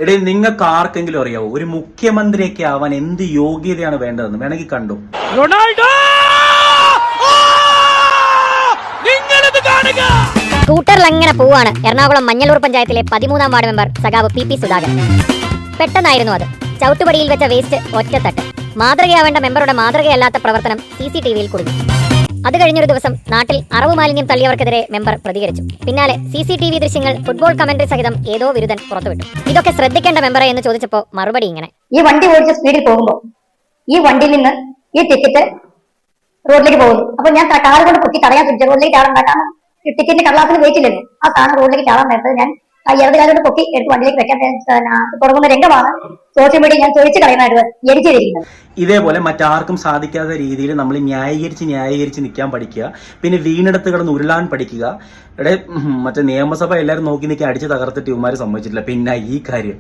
എടേ, നിങ്ങൾക്ക് ആർക്കെങ്കിലും അറിയാവോ ഒരു മുഖ്യമന്ത്രിയൊക്കെ ആവാൻ എന്ത് യോഗ്യതയാണ് വേണ്ടതെന്ന്? വേണമെങ്കിൽ കണ്ടു. റൊണാൾഡോ സ്കൂട്ടറിൽ അങ്ങനെ പോവാണ് എറണാകുളം മഞ്ഞളൂർ പഞ്ചായത്തിലെ 13-ാം വാർഡ് മെമ്പർ സഖാവ് പി സുധാകരൻ. പെട്ടെന്നായിരുന്നു അത്. ചവിട്ടുപടിയിൽ വെച്ച വേസ്റ്റ് ഒറ്റത്തട്ട്. മാതൃകയാവേണ്ട മെമ്പറുടെ മാതൃകയല്ലാത്ത പ്രവർത്തനം CCTV-യിൽ കുടുങ്ങി. അത് കഴിഞ്ഞൊരു ദിവസം നാട്ടിൽ അറവ് മാലിന്യം തള്ളിയവർക്കെതിരെ മെമ്പർ പ്രതികരിച്ചു. പിന്നാലെ CCTV ദൃശ്യങ്ങൾ ഫുട്ബോൾ കമന്ററി സഹിതം ഏതോ വിരുദ്ധൻ പുറത്തുവിട്ടു. ഇതൊക്കെ ശ്രദ്ധിക്കേണ്ട മെമ്പറെ എന്ന് ചോദിച്ചപ്പോ മറുപടി ഇങ്ങനെ: ഈ വണ്ടി ഓടിച്ച സ്പീഡിൽ പോകുമ്പോൾ ഈ വണ്ടിയിൽ നിന്ന് ഈ ടിക്കറ്റ് റോഡിലേക്ക് പോകുന്നു. അപ്പൊ ഞാൻ കാറ് കൊണ്ട് പൊക്കി തടയാൻ ശ്രമിച്ചു. റോഡിലേക്ക് ചാടാൻ കാരണം ടിക്കറ്റിന്റെ കടലാസിന് വെയിറ്റില്ലല്ലോ. ആ സാധനം റോഡിലേക്ക് ചാടാൻ നേരത്തെ ഞാൻ ഇടത് കാലോട് പൊക്കി എടുത്ത് വണ്ടിയിലേക്ക് വെക്കാൻ തുടങ്ങുന്ന രംഗമാണ് സോഷ്യൽ മീഡിയ ഞാൻ ചോദിച്ചു കളയുന്നതായിട്ട് എരിച്ചിരിക്കുന്നത്. ഇതേപോലെ മറ്റാർക്കും സാധിക്കാത്ത രീതിയിൽ നമ്മൾ ന്യായീകരിച്ച് നിൽക്കാൻ പഠിക്കുക. പിന്നെ വീണെടുത്ത് കിടന്ന് ഉരുളാൻ പഠിക്കുക. മറ്റേ നിയമസഭ എല്ലാവരും നോക്കി നിൽക്കി അടിച്ച് തകർത്തിട്ട് ഇവന്മാര് സമ്മതിച്ചിട്ടില്ല. പിന്നെ ഈ കാര്യം